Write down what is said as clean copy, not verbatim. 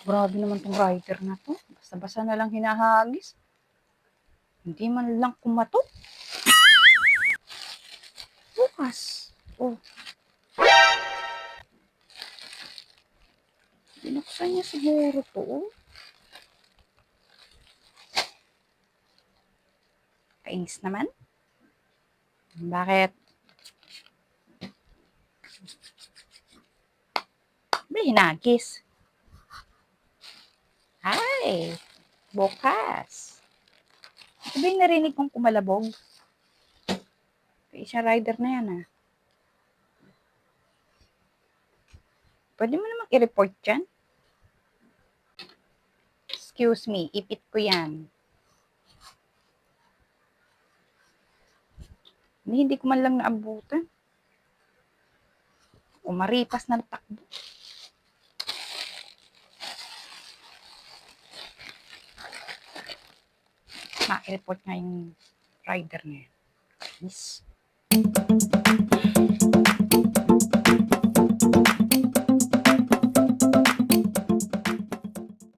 Grabe naman 'tong rider na 'to, basta-basta na lang hinahagis. Hindi man lang kumatok. Bukas. Oh, binuksan niya siguro 'to, oh. Kainis naman. Bakit? Ba't hinagis? Ay, bukas. Ito ba yung narinig kong kumalabog? Isang rider na yan, ah. Pwede mo namang i-report yan. Excuse me, ipit ko yan. Hindi ko man lang naabutan. Umaripas na takbo. Ma-report nga yung rider na yan. Yes.